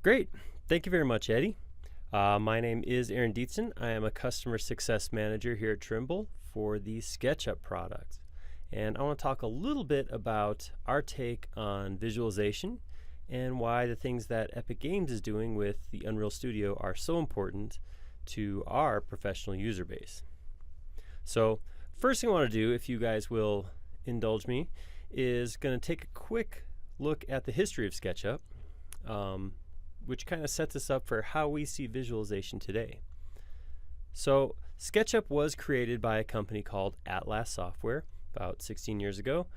Great. Thank you very much, Eddie. My name is Aaron Dietzen. I am a customer success manager here at Trimble for the Sketchup product. And I want to talk a little bit about our take on visualization and why the things that Epic Games is doing with the Unreal Studio are so important to our professional user base. So first thing I want to do, if you guys will indulge me, is going to take a quick look at the history of SketchUp, which kind of sets us up for how we see visualization today. So SketchUp was created by a company called Atlas Software about 16 years ago,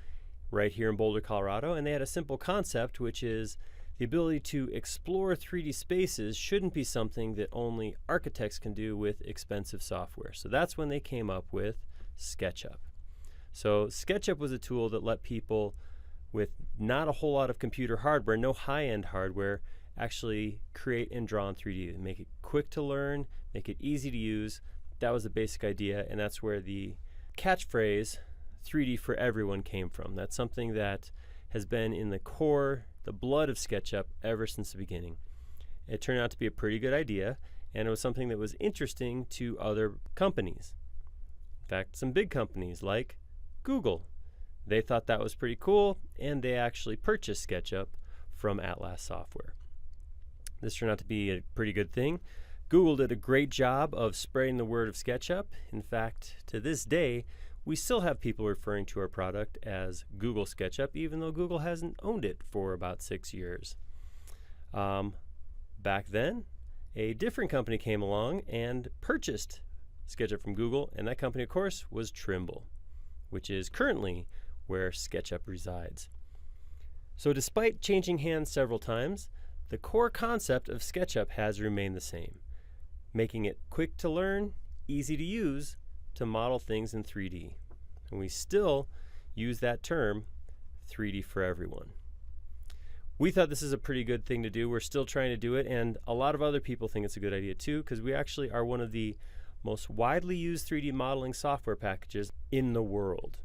right here in Boulder, Colorado, and they had a simple concept, which is the ability to explore 3D spaces shouldn't be something that only architects can do with expensive software. So that's when they came up with SketchUp. So SketchUp was a tool that let people with not a whole lot of computer hardware, no high-end hardware, actually create and draw in 3D. Make it quick to learn, make it easy to use. That was the basic idea, and that's where the catchphrase 3D for everyone came from. That's something that has been in the core, the blood of SketchUp ever since the beginning. It turned out to be a pretty good idea, and it was something that was interesting to other companies. In fact, some big companies like Google. They thought that was pretty cool, and they actually purchased SketchUp from Atlas Software. This turned out to be a pretty good thing. Google did a great job of spreading the word of SketchUp. In fact, to this day, we still have people referring to our product as Google SketchUp, even though Google hasn't owned it for about 6 years. Back then, a different company came along and purchased SketchUp from Google, and that company, of course, was Trimble, which is currently where SketchUp resides. So despite changing hands several times, the core concept of SketchUp has remained the same, making it quick to learn, easy to use, to model things in 3D. And we still use that term, 3D for everyone. We thought this is a pretty good thing to do. We're still trying to do it, and a lot of other people think it's a good idea too, because we actually are one of the most widely used 3D modeling software packages in the world.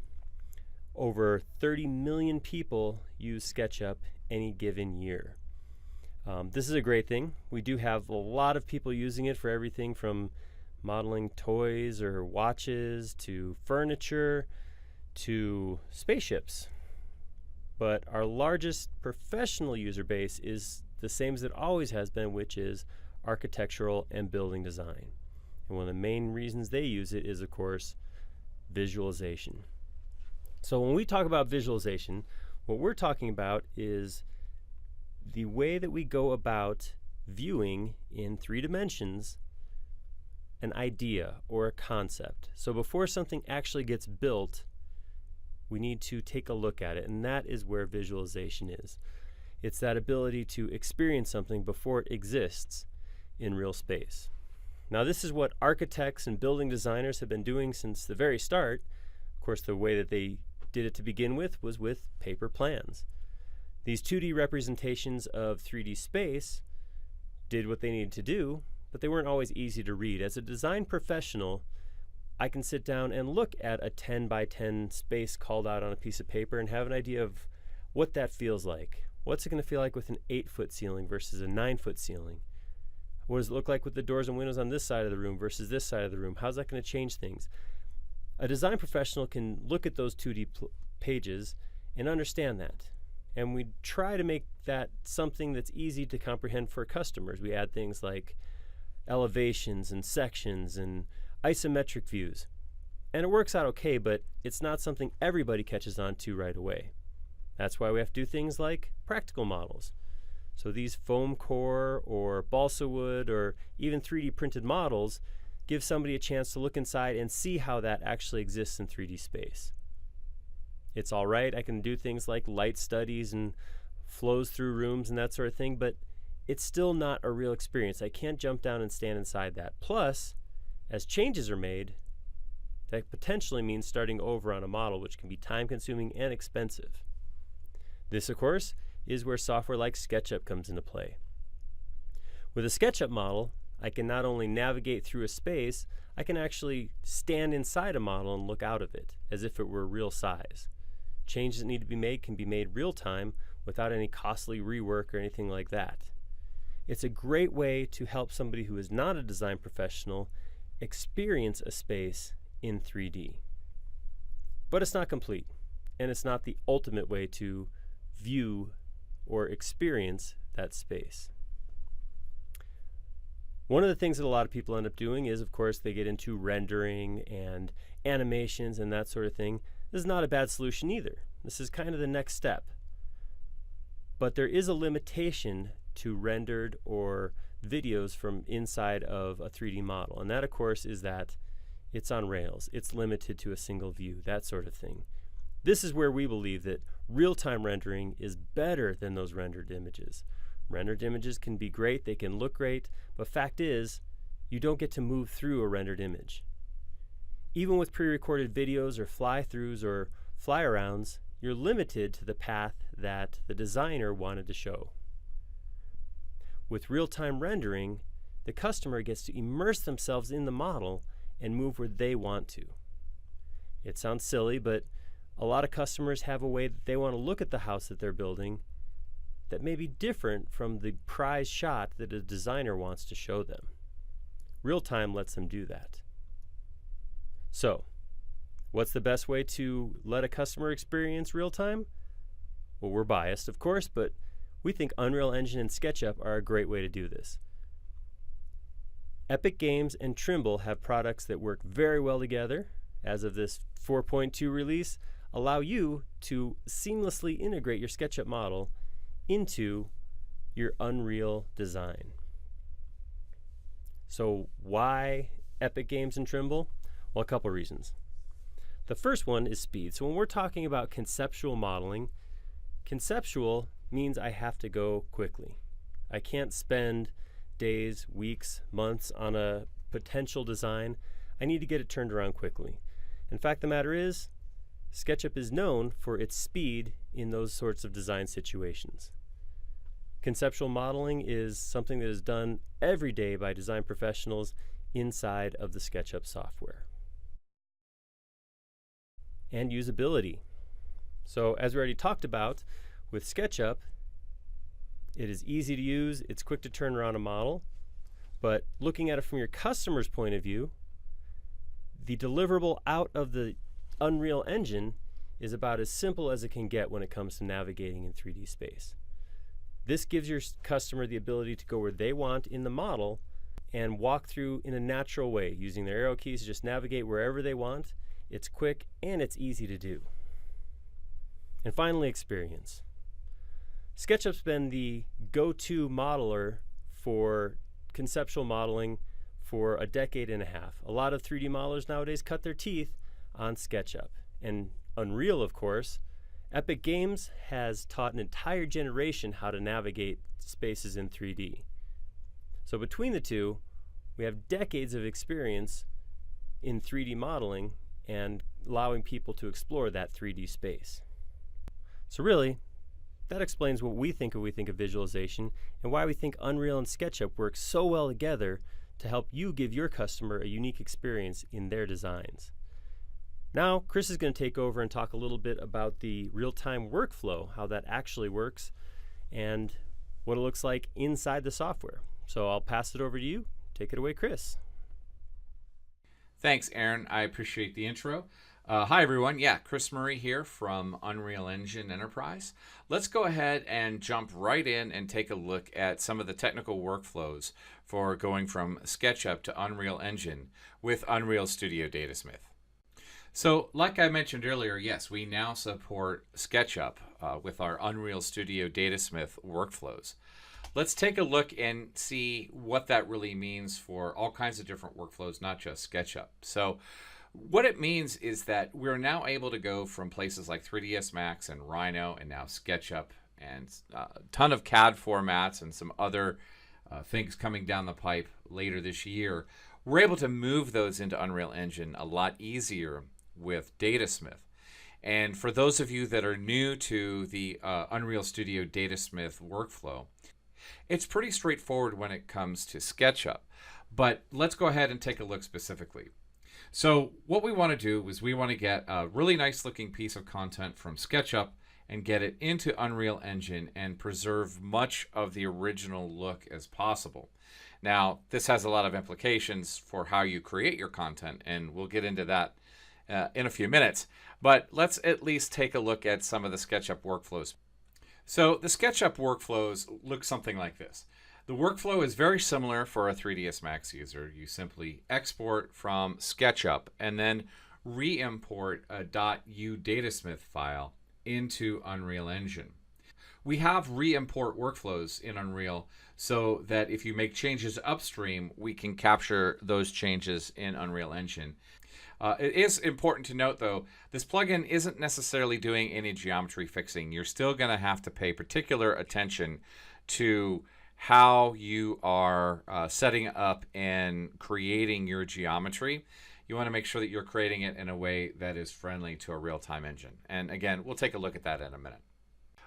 Over 30 million people use SketchUp any given year. This is a great thing. We do have a lot of people using it for everything from modeling toys or watches to furniture to spaceships. But our largest professional user base is the same as it always has been, which is architectural and building design. And one of the main reasons they use it is, of course, visualization. So when we talk about visualization, what we're talking about is the way that we go about viewing in 3 dimensions an idea or a concept. So before something actually gets built, we need to take a look at it, and that is where visualization is. It's that ability to experience something before it exists in real space. Now, this is what architects and building designers have been doing since the very start. Of course, the way that they did it to begin with was with paper plans. These 2D representations of 3D space did what they needed to do, but they weren't always easy to read. As a design professional, I can sit down and look at a 10 by 10 space called out on a piece of paper and have an idea of what that feels like. What's it going to feel like with an 8-foot ceiling versus a 9-foot ceiling? What does it look like with the doors and windows on this side of the room versus this side of the room? How's that going to change things? A design professional can look at those 2D pages and understand that. And we try to make that something that's easy to comprehend for customers. We add things like elevations and sections and isometric views. And it works out okay, but it's not something everybody catches on to right away. That's why we have to do things like practical models. So these foam core or balsa wood or even 3D printed models give somebody a chance to look inside and see how that actually exists in 3D space. It's all right, I can do things like light studies and flows through rooms and that sort of thing, but it's still not a real experience. I can't jump down and stand inside that. Plus, as changes are made, that potentially means starting over on a model, which can be time-consuming and expensive. This, of course, is where software like SketchUp comes into play. With a SketchUp model, I can not only navigate through a space, I can actually stand inside a model and look out of it as if it were real size. Changes that need to be made can be made real time without any costly rework or anything like that. It's a great way to help somebody who is not a design professional experience a space in 3D. But it's not complete, and it's not the ultimate way to view or experience that space. One of the things that a lot of people end up doing is, of course, they get into rendering and animations and that sort of thing. This is not a bad solution either. This is kind of the next step. But there is a limitation to rendered or videos from inside of a 3D model. And that, of course, is that it's on rails. It's limited to a single view, that sort of thing. This is where we believe that real-time rendering is better than those rendered images. Rendered images can be great, they can look great, but fact is, you don't get to move through a rendered image. Even with pre-recorded videos or fly-throughs or fly-arounds, you're limited to the path that the designer wanted to show. With real-time rendering, the customer gets to immerse themselves in the model and move where they want to. It sounds silly, but a lot of customers have a way that they want to look at the house that they're building that may be different from the prize shot that a designer wants to show them. Real-time lets them do that. So, what's the best way to let a customer experience real-time? Well, we're biased, of course, but we think Unreal Engine and SketchUp are a great way to do this. Epic Games and Trimble have products that work very well together. As of this 4.2 release, allow you to seamlessly integrate your SketchUp model into your Unreal design. So why Epic Games and Trimble? Well, a couple reasons. The first one is speed. So when we're talking about conceptual modeling, conceptual means I have to go quickly. I can't spend days, weeks, months on a potential design. I need to get it turned around quickly. In fact, the matter is, SketchUp is known for its speed in those sorts of design situations. Conceptual modeling is something that is done every day by design professionals inside of the SketchUp software. And usability. So as we already talked about, with SketchUp, it is easy to use, it's quick to turn around a model, but looking at it from your customer's point of view, the deliverable out of the Unreal Engine is about as simple as it can get when it comes to navigating in 3D space. This gives your customer the ability to go where they want in the model and walk through in a natural way, using their arrow keys to just navigate wherever they want. It's quick and it's easy to do. And finally, experience. SketchUp's been the go-to modeler for conceptual modeling for a decade and a half. A lot of 3D modelers nowadays cut their teeth on SketchUp. And Unreal, of course, Epic Games has taught an entire generation how to navigate spaces in 3D. So between the two, we have decades of experience in 3D modeling and allowing people to explore that 3D space. So really, that explains what we think of visualization and why we think Unreal and SketchUp work so well together to help you give your customer a unique experience in their designs. Now, Chris is going to take over and talk a little bit about the real-time workflow, how that actually works, and what it looks like inside the software. So I'll pass it over to you. Take it away, Chris. Thanks, Aaron. I appreciate the intro. Hi, everyone. Yeah, Chris Murray here from Unreal Engine Enterprise. Let's go ahead and jump right in and take a look at some of the technical workflows for going from SketchUp to Unreal Engine with Unreal Studio Datasmith. So, like I mentioned earlier, yes, we now support SketchUp with our Unreal Studio Datasmith workflows. Let's take a look and see what that really means for all kinds of different workflows, not just SketchUp. So, what it means is that we're now able to go from places like 3ds Max and Rhino and now SketchUp and a ton of CAD formats and some other things coming down the pipe later this year. We're able to move those into Unreal Engine a lot easier with Datasmith. And for those of you that are new to the Unreal Studio Datasmith workflow, it's pretty straightforward when it comes to SketchUp. But let's go ahead and take a look specifically. So what we want to do is we want to get a really nice looking piece of content from SketchUp and get it into Unreal Engine and preserve much of the original look as possible. Now, this has a lot of implications for how you create your content, and we'll get into that in a few minutes. But let's at least take a look at some of the SketchUp workflows. So the SketchUp workflows look something like this. The workflow is very similar for a 3ds Max user. You simply export from SketchUp and then re-import a .u datasmith file into Unreal Engine. We have re-import workflows in Unreal so that if you make changes upstream, we can capture those changes in Unreal Engine. It is important to note, though, this plugin isn't necessarily doing any geometry fixing. You're still going to have to pay particular attention to how you are setting up and creating your geometry. You want to make sure that you're creating it in a way that is friendly to a real-time engine. And again, we'll take a look at that in a minute.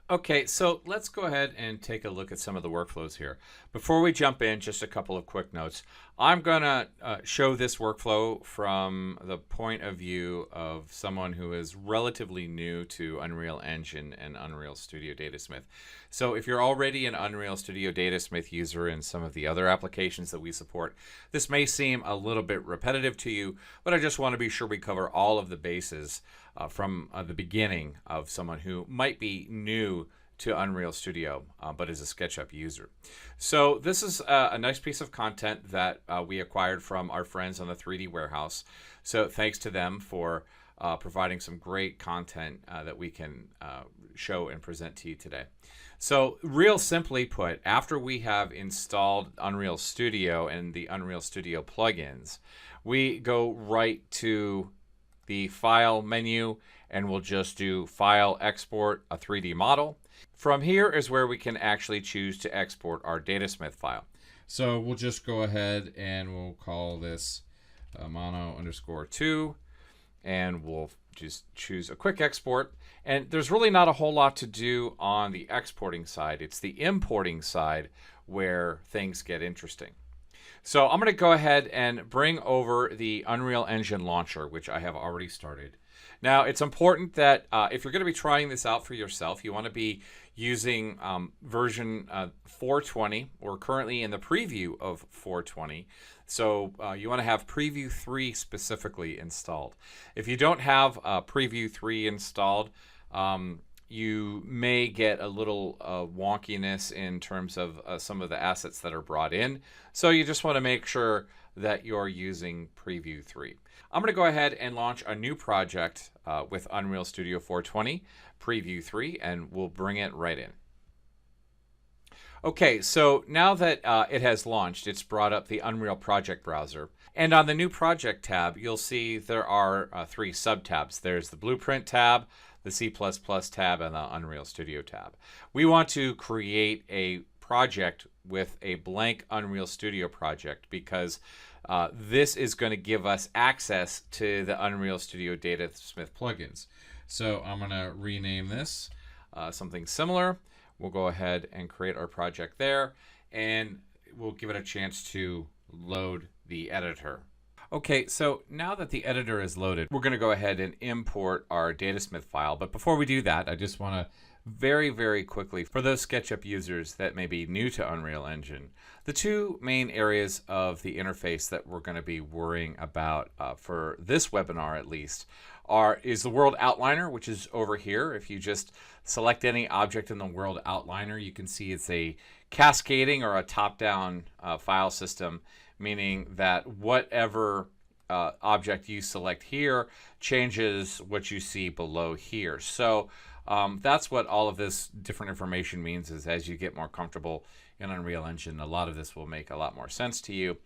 Okay, so let's go ahead and take a look at some of the workflows here. Before we jump in, just a couple of quick notes. I'm going to show this workflow from the point of view of someone who is relatively new to Unreal Engine and Unreal Studio Datasmith. So if you're already an Unreal Studio Datasmith user in some of the other applications that we support, this may seem a little bit repetitive to you, but I just want to be sure we cover all of the bases from the beginning of someone who might be new to Unreal Studio, but is a SketchUp user. So this is a nice piece of content that we acquired from our friends on the 3D Warehouse. So thanks to them for providing some great content that we can show and present to you today. So real simply put, after we have installed Unreal Studio and the Unreal Studio plugins, we go right to the File menu and we'll just do File, Export a 3D model. From here is where we can actually choose to export our datasmith file. So we'll just go ahead and we'll call this mono_2 and we'll just choose a quick export. And there's really not a whole lot to do on the exporting side. It's the importing side where things get interesting. So I'm going to go ahead and bring over the Unreal Engine launcher, which I have already started. Now, it's important that if you're going to be trying this out for yourself, you want to be using version 420. We're currently in the preview of 420. So you want to have Preview 3 specifically installed. If you don't have Preview 3 installed, you may get a little wonkiness in terms of some of the assets that are brought in. So you just want to make sure that you're using Preview 3. I'm going to go ahead and launch a new project with Unreal Studio 420, Preview 3, and we'll bring it right in. Okay, so now that it has launched, it's brought up the Unreal Project Browser. And on the New Project tab, you'll see there are 3 sub-tabs. There's the Blueprint tab, the C++ tab, and the Unreal Studio tab. We want to create a project with a blank Unreal Studio project because this is going to give us access to the Unreal Studio Datasmith plugins. So I'm going to rename this something similar. We'll go ahead and create our project there, and we'll give it a chance to load the editor. Okay, so now that the editor is loaded, we're going to go ahead and import our datasmith file. But before we do that, I just want to very, very quickly, for those SketchUp users that may be new to Unreal Engine, the 2 main areas of the interface that we're going to be worrying about for this webinar at least is the World Outliner, which is over here. If you just select any object in the World Outliner, you can see it's a cascading or a top-down file system, meaning that whatever object you select here changes what you see below here. So that's what all of this different information means, is as you get more comfortable in Unreal Engine, a lot of this will make a lot more sense to you.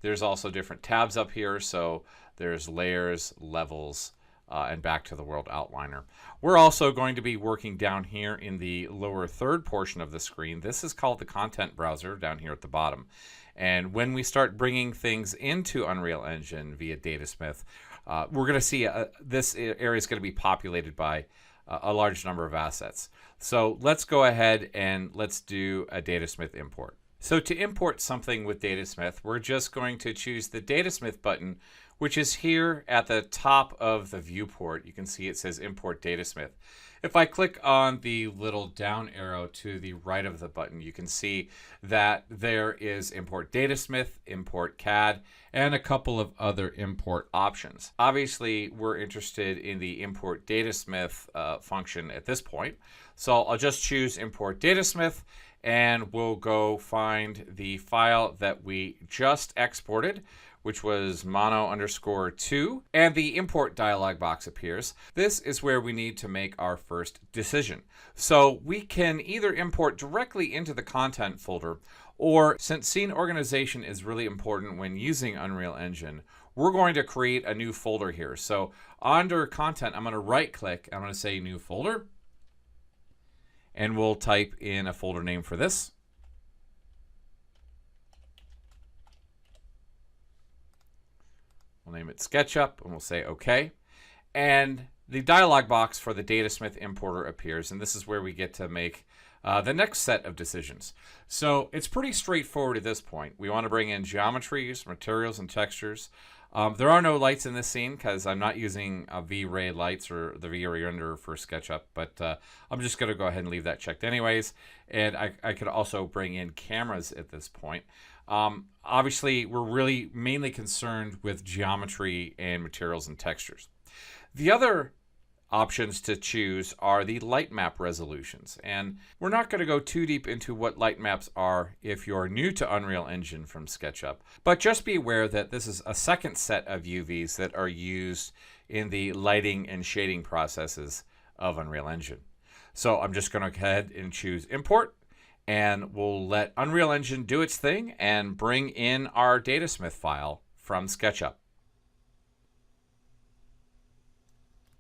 There's also different tabs up here. So there's layers, levels, and back to the World Outliner. We're also going to be working down here in the lower third portion of the screen. This is called the Content Browser down here at the bottom. And when we start bringing things into Unreal Engine via Datasmith, we're going to see this area is going to be populated by a large number of assets. So let's go ahead and let's do a Datasmith import. So to import something with Datasmith, we're just going to choose the Datasmith button, which is here at the top of the viewport. You can see it says Import Datasmith. If I click on the little down arrow to the right of the button, you can see that there is import datasmith, import CAD, and a couple of other import options. Obviously, we're interested in the import datasmith function at this point. So I'll just choose import datasmith, and we'll go find the file that we just exported, which was mono_2, and the import dialog box appears. This is where we need to make our first decision. So we can either import directly into the content folder, or since scene organization is really important when using Unreal Engine, we're going to create a new folder here. So under content, I'm going to right click, I'm going to say new folder, and we'll type in a folder name for this. We'll name it SketchUp, and we'll say OK. And the dialog box for the Datasmith importer appears, and this is where we get to make the next set of decisions. So it's pretty straightforward at this point. We want to bring in geometries, materials, and textures. There are no lights in this scene because I'm not using V-Ray lights or the V-Ray renderer for SketchUp, but I'm just going to go ahead and leave that checked anyways. And I could also bring in cameras at this point. Obviously, we're really mainly concerned with geometry and materials and textures. The other options to choose are the light map resolutions. And we're not going to go too deep into what light maps are if you're new to Unreal Engine from SketchUp, but just be aware that this is a second set of UVs that are used in the lighting and shading processes of Unreal Engine. So I'm just going to go ahead and choose import, and we'll let Unreal Engine do its thing and bring in our Datasmith file from SketchUp.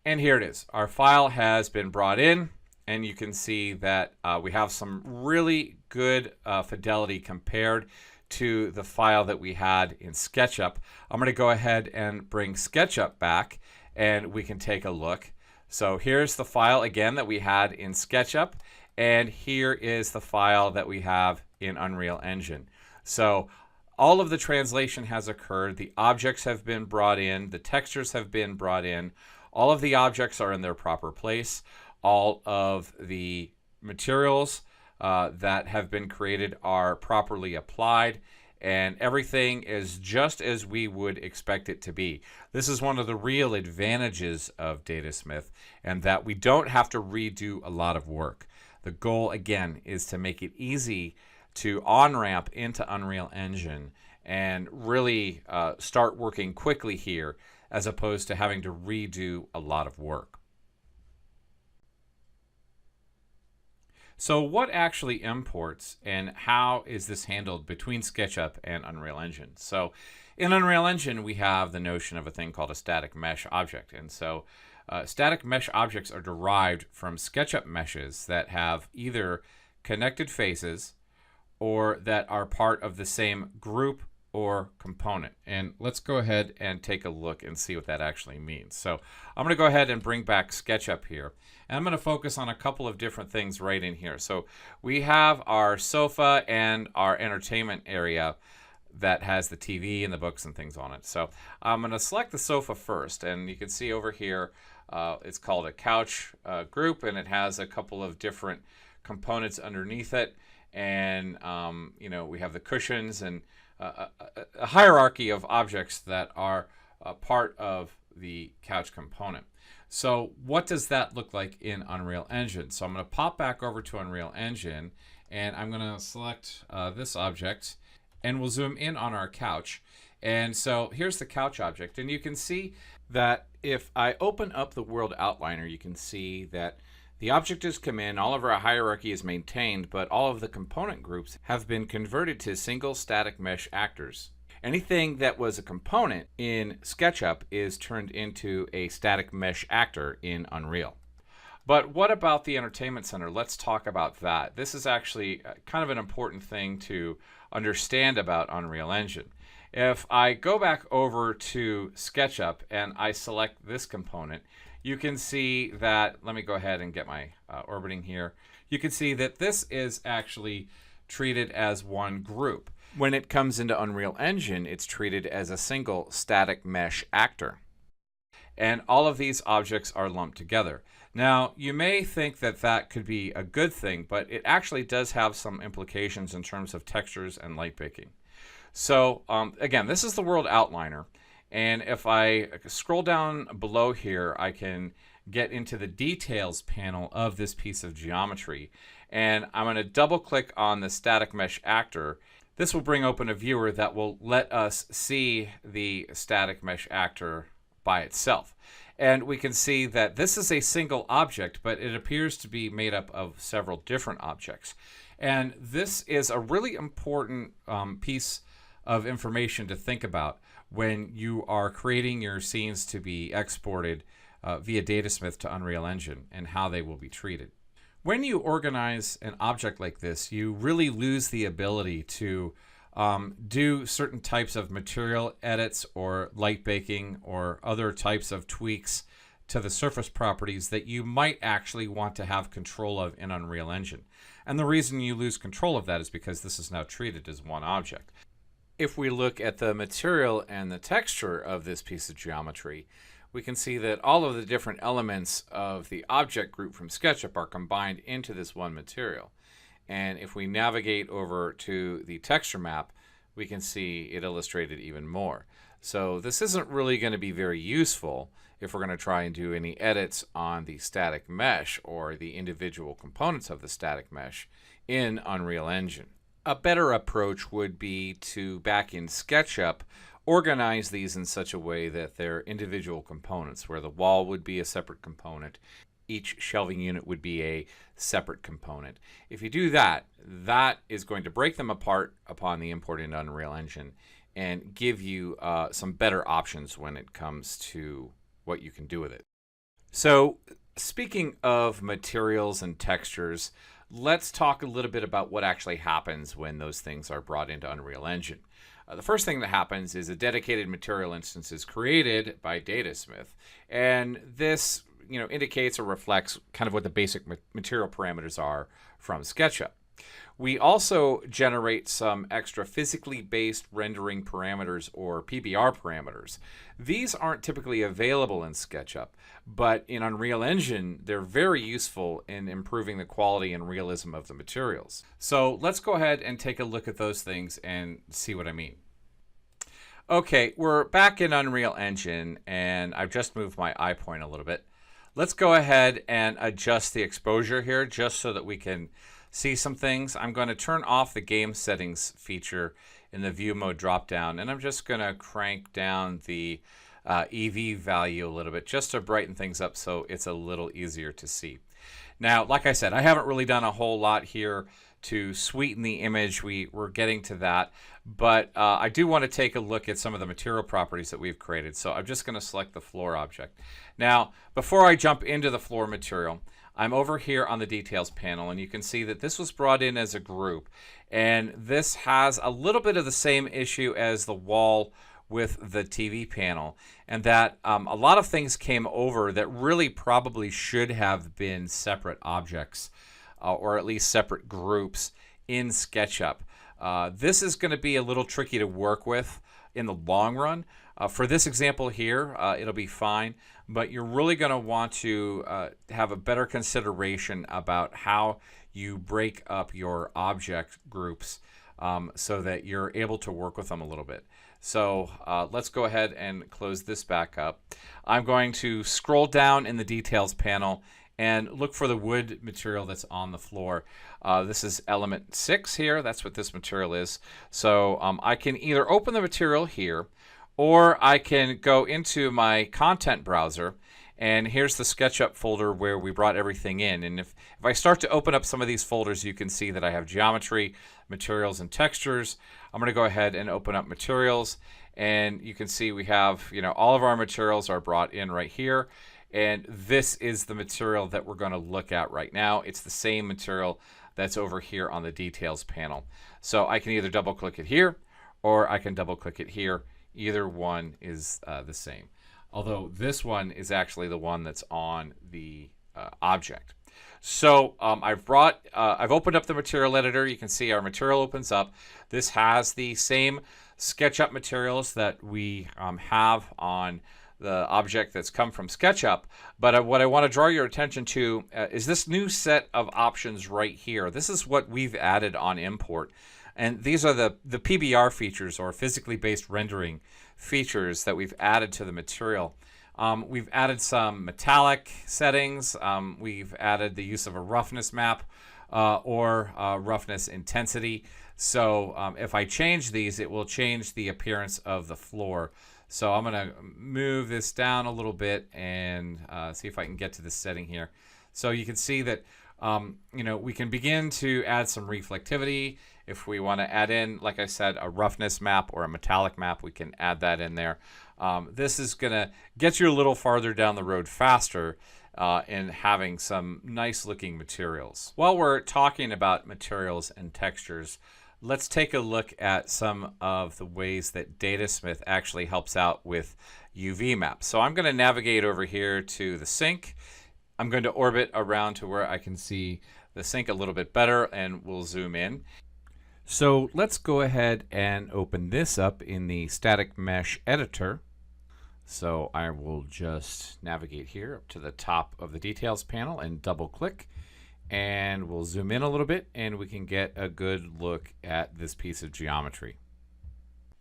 And here it is. Our file has been brought in, and you can see that we have some really good fidelity compared to the file that we had in SketchUp. I'm going to go ahead and bring SketchUp back, and we can take a look. So here's the file again that we had in SketchUp, and here is the file that we have in Unreal Engine. So all of the translation has occurred. The objects have been brought in. The textures have been brought in. All of the objects are in their proper place. All of the materials that have been created are properly applied, and everything is just as we would expect it to be. This is one of the real advantages of Datasmith, and that we don't have to redo a lot of work. The goal, again, is to make it easy to on-ramp into Unreal Engine and really start working quickly here, as opposed to having to redo a lot of work. So what actually imports, and how is this handled between SketchUp and Unreal Engine? So in Unreal Engine, we have the notion of a thing called a static mesh object. And so static mesh objects are derived from SketchUp meshes that have either connected faces or that are part of the same group or component. And let's go ahead and take a look and see what that actually means. So I'm going to go ahead and bring back SketchUp here, and I'm going to focus on a couple of different things right in here. So we have our sofa and our entertainment area that has the TV and the books and things on it. So I'm going to select the sofa first, and you can see over here it's called a couch group, and it has a couple of different components underneath it. And you know, we have the cushions and a hierarchy of objects that are part of the couch component. So what does that look like in Unreal Engine? So I'm going to pop back over to Unreal Engine, and I'm going to select this object, and we'll zoom in on our couch. And so here's the couch object, and you can see that if I open up the world outliner, you can see that the object has come in, all of our hierarchy is maintained, but all of the component groups have been converted to single static mesh actors. Anything that was a component in SketchUp is turned into a static mesh actor in Unreal. But what about the Entertainment Center? Let's talk about that. This is actually kind of an important thing to understand about Unreal Engine. If I go back over to SketchUp and I select this component, you can see that, let me go ahead and get my orbiting here. You can see that this is actually treated as one group. When it comes into Unreal Engine, it's treated as a single static mesh actor. And all of these objects are lumped together. Now, you may think that that could be a good thing, but it actually does have some implications in terms of textures and light baking. So again, this is the world outliner. And if I scroll down below here, I can get into the details panel of this piece of geometry. And I'm going to double click on the static mesh actor. This will bring open a viewer that will let us see the static mesh actor by itself. And we can see that this is a single object, but it appears to be made up of several different objects. And this is a really important piece of information to think about when you are creating your scenes to be exported via Datasmith to Unreal Engine and how they will be treated. When you organize an object like this, you really lose the ability to do certain types of material edits or light baking or other types of tweaks to the surface properties that you might actually want to have control of in Unreal Engine. And the reason you lose control of that is because this is now treated as one object. If we look at the material and the texture of this piece of geometry, we can see that all of the different elements of the object group from SketchUp are combined into this one material. And if we navigate over to the texture map, we can see it illustrated even more. So this isn't really going to be very useful if we're going to try and do any edits on the static mesh or the individual components of the static mesh in Unreal Engine. A better approach would be to, back in SketchUp, organize these in such a way that they're individual components, where the wall would be a separate component, each shelving unit would be a separate component. If you do that, that is going to break them apart upon the import into Unreal Engine and give you some better options when it comes to what you can do with it. So, speaking of materials and textures, let's talk a little bit about what actually happens when those things are brought into Unreal Engine. The first thing that happens is a dedicated material instance is created by Datasmith, and this indicates or reflects kind of what the basic material parameters are from SketchUp. We also generate some extra physically based rendering parameters, or PBR parameters. These aren't typically available in SketchUp, but in Unreal Engine, they're very useful in improving the quality and realism of the materials. So let's go ahead and take a look at those things and see what I mean. Okay, we're back in Unreal Engine, and I've just moved my eye point a little bit. Let's go ahead and adjust the exposure here just so that we can see some things. I'm going to turn off the game settings feature in the view mode dropdown, and I'm just going to crank down the EV value a little bit just to brighten things up so it's a little easier to see. Now, like I said, I haven't really done a whole lot here to sweeten the image. We're getting to that, but I do want to take a look at some of the material properties that we've created. So I'm just going to select the floor object. Now, before I jump into the floor material, I'm over here on the details panel, and you can see that this was brought in as a group, and this has a little bit of the same issue as the wall with the TV panel, and that a lot of things came over that really probably should have been separate objects, or at least separate groups in SketchUp. This is going to be a little tricky to work with in the long run. For this example here, it'll be fine, but you're really going to want to have a better consideration about how you break up your object groups so that you're able to work with them a little bit. So let's go ahead and close this back up. I'm going to scroll down in the details panel and look for the wood material that's on the floor. This is element 6 here. That's what this material is. So I can either open the material here, or I can go into my content browser, and here's the SketchUp folder where we brought everything in. And if I start to open up some of these folders, you can see that I have geometry, materials, and textures. I'm going to go ahead and open up materials, and you can see we have, all of our materials are brought in right here. And this is the material that we're going to look at right now. It's the same material that's over here on the details panel. So I can either double click it here, or I can double click it here. Either one is the same. Although this one is actually the one that's on the object. So I've opened up the material editor. You can see our material opens up. This has the same SketchUp materials that we have on the object that's come from SketchUp. But what I want to draw your attention to is this new set of options right here. This is what we've added on import. And these are the PBR features, or physically based rendering features, that we've added to the material. We've added some metallic settings. We've added the use of a roughness map or roughness intensity. So if I change these, it will change the appearance of the floor. So I'm going to move this down a little bit and see if I can get to this setting here. So you can see that we can begin to add some reflectivity. If we want to add in, like I said, a roughness map or a metallic map, we can add that in there. This is going to get you a little farther down the road faster in having some nice looking materials. While we're talking about materials and textures, let's take a look at some of the ways that Datasmith actually helps out with UV maps. So I'm going to navigate over here to the sink. I'm going to orbit around to where I can see the sink a little bit better, and we'll zoom in. So let's go ahead and open this up in the static mesh editor. So I will just navigate here up to the top of the details panel and double click, and we'll zoom in a little bit and we can get a good look at this piece of geometry.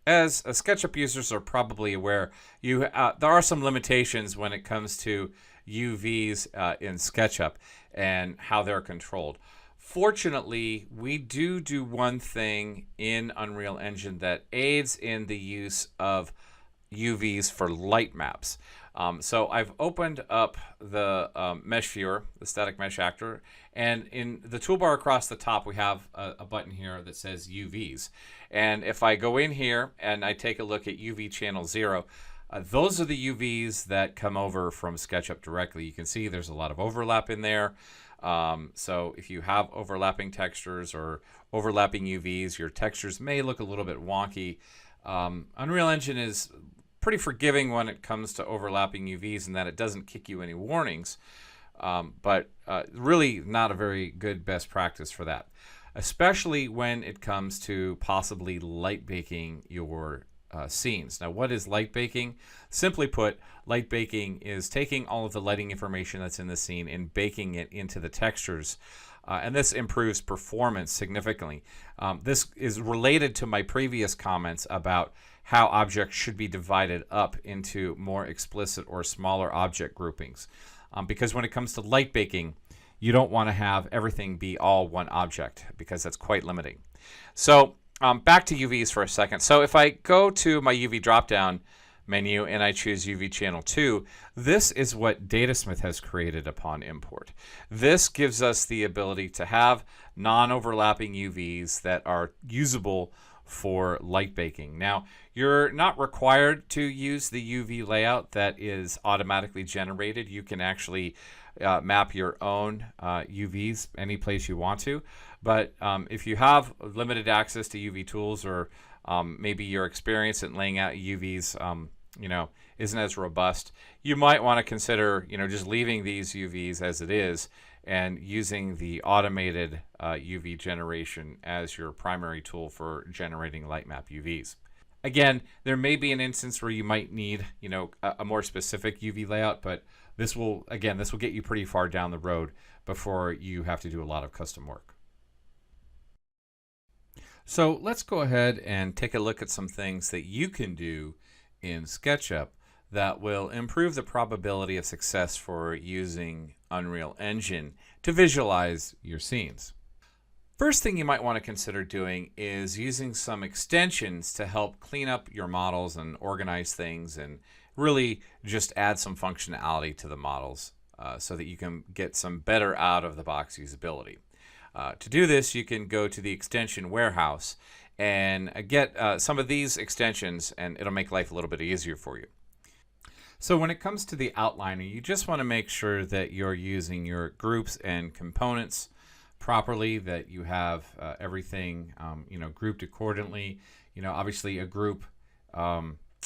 As SketchUp users are probably aware, there are some limitations when it comes to UVs in SketchUp and how they're controlled. Fortunately, we do one thing in Unreal Engine that aids in the use of UVs for light maps. So I've opened up the mesh viewer, the static mesh actor, and in the toolbar across the top we have a button here that says UVs. And if I go in here and I take a look at UV channel 0, those are the UVs that come over from SketchUp directly. You can see there's a lot of overlap in there. So if you have overlapping textures or overlapping UVs, your textures may look a little bit wonky. Unreal Engine is pretty forgiving when it comes to overlapping UVs in that it doesn't kick you any warnings, but really not a very good best practice for that, especially when it comes to possibly light baking your scenes. Now, what is light baking? Simply put, light baking is taking all of the lighting information that's in the scene and baking it into the textures. And this improves performance significantly. This is related to my previous comments about how objects should be divided up into more explicit or smaller object groupings. Because when it comes to light baking, you don't want to have everything be all one object, because that's quite limiting. So back to UVs for a second. So if I go to my UV dropdown menu and I choose UV channel 2, this is what Datasmith has created upon import. This gives us the ability to have non-overlapping UVs that are usable for light baking. Now, you're not required to use the UV layout that is automatically generated. You can actually map your own UVs any place you want to. But if you have limited access to UV tools, or maybe your experience in laying out UVs isn't as robust, you might want to consider just leaving these UVs as it is and using the automated UV generation as your primary tool for generating light map UVs. Again, there may be an instance where you might need a more specific UV layout, but this will get you pretty far down the road before you have to do a lot of custom work. So let's go ahead and take a look at some things that you can do in SketchUp that will improve the probability of success for using Unreal Engine to visualize your scenes. First thing you might want to consider doing is using some extensions to help clean up your models and organize things and really just add some functionality to the models so that you can get some better out-of-the-box usability. To do this, you can go to the extension warehouse and get some of these extensions, and it'll make life a little bit easier for you. So when it comes to the outliner, you just want to make sure that you're using your groups and components properly, that you have everything grouped accordingly. Obviously a group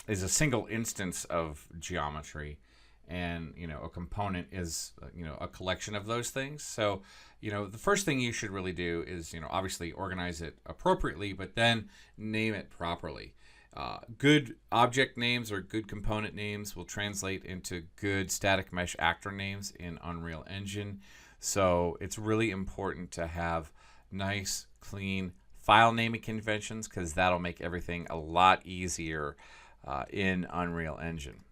is a single instance of geometry, and a component is a collection of those things. So the first thing you should really do is obviously organize it appropriately, but then name it properly. Good object names or good component names will translate into good static mesh actor names in Unreal Engine. So it's really important to have nice, clean file naming conventions, because that'll make everything a lot easier in Unreal Engine.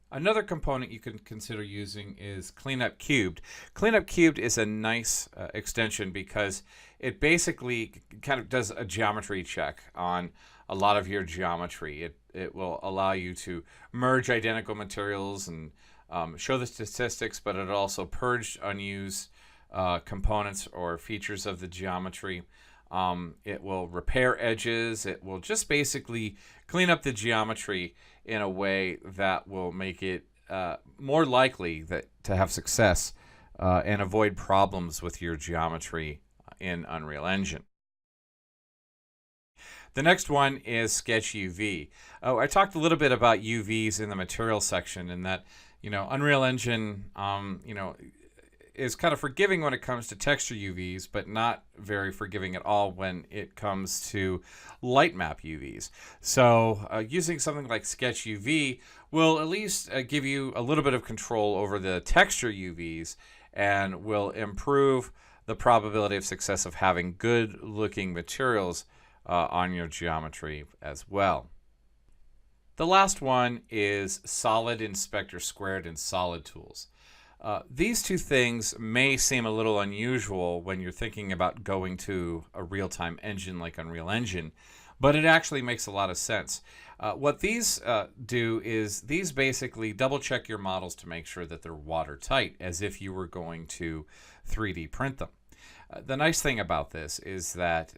Another component you can consider using is Cleanup Cubed. Cleanup Cubed is a nice extension because it basically kind of does a geometry check on a lot of your geometry. It will allow you to merge identical materials and show the statistics, but it also purge unused components or features of the geometry. It will repair edges. It will just basically clean up the geometry in a way that will make it more likely to have success and avoid problems with your geometry in Unreal Engine. The next one is Sketch UV. Oh, I talked a little bit about UVs in the material section, and that, Unreal Engine, is kind of forgiving when it comes to texture UVs, but not very forgiving at all when it comes to light map UVs. So using something like Sketch UV will at least give you a little bit of control over the texture UVs and will improve the probability of success of having good looking materials on your geometry as well. The last one is Solid Inspector Squared and Solid Tools. These two things may seem a little unusual when you're thinking about going to a real-time engine like Unreal Engine, but it actually makes a lot of sense. What these do is these basically double-check your models to make sure that they're watertight, as if you were going to 3D print them. The nice thing about this is that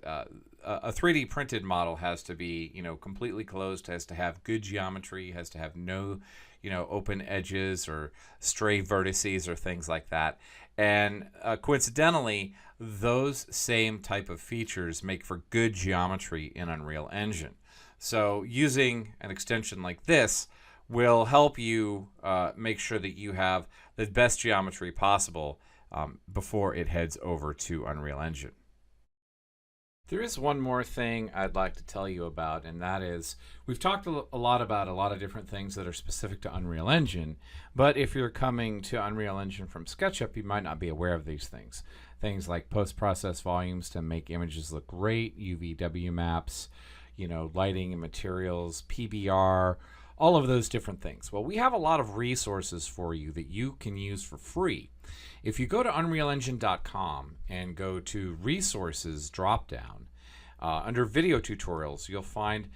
a 3D printed model has to be, completely closed, has to have good geometry, has to have no open edges or stray vertices or things like that. And coincidentally, those same type of features make for good geometry in Unreal Engine. So using an extension like this will help you make sure that you have the best geometry possible before it heads over to Unreal Engine. There is one more thing I'd like to tell you about, and that is we've talked a lot about a lot of different things that are specific to Unreal Engine, but if you're coming to Unreal Engine from SketchUp, you might not be aware of these things. Things like post-process volumes to make images look great, UVW maps, lighting and materials, PBR, all of those different things. Well, we have a lot of resources for you that you can use for free. If you go to unrealengine.com and go to Resources dropdown, under Video Tutorials, you'll find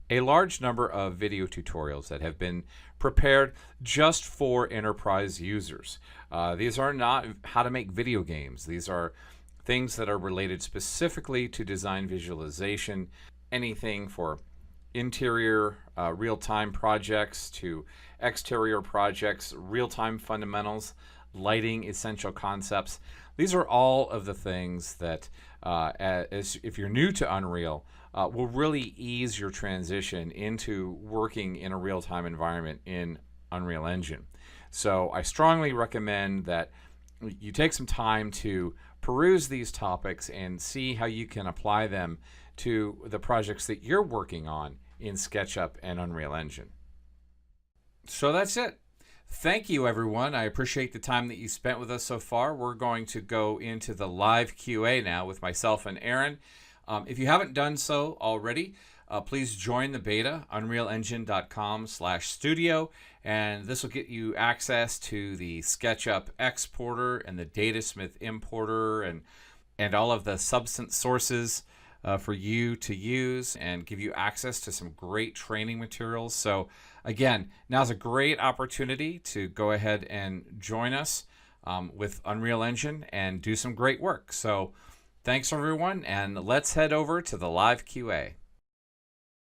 a large number of video tutorials that have been prepared just for enterprise users. These are not how to make video games. These are things that are related specifically to design visualization, anything for interior real-time projects to exterior projects, real-time fundamentals, lighting essential concepts. These are all of the things that, if you're new to Unreal, will really ease your transition into working in a real-time environment in Unreal Engine. So I strongly recommend that you take some time to peruse these topics and see how you can apply them to the projects that you're working on in SketchUp and Unreal Engine. So that's it. Thank you, everyone. I appreciate the time that you spent with us so far. We're going to go into the live QA now with myself and Aaron. If you haven't done so already, please join the beta, unrealengine.com/studio, and this will get you access to the SketchUp exporter and the Datasmith importer and all of the substance sources for you to use, and give you access to some great training materials. So again, now's a great opportunity to go ahead and join us with Unreal Engine and do some great work. So thanks, everyone, and let's head over to the live QA.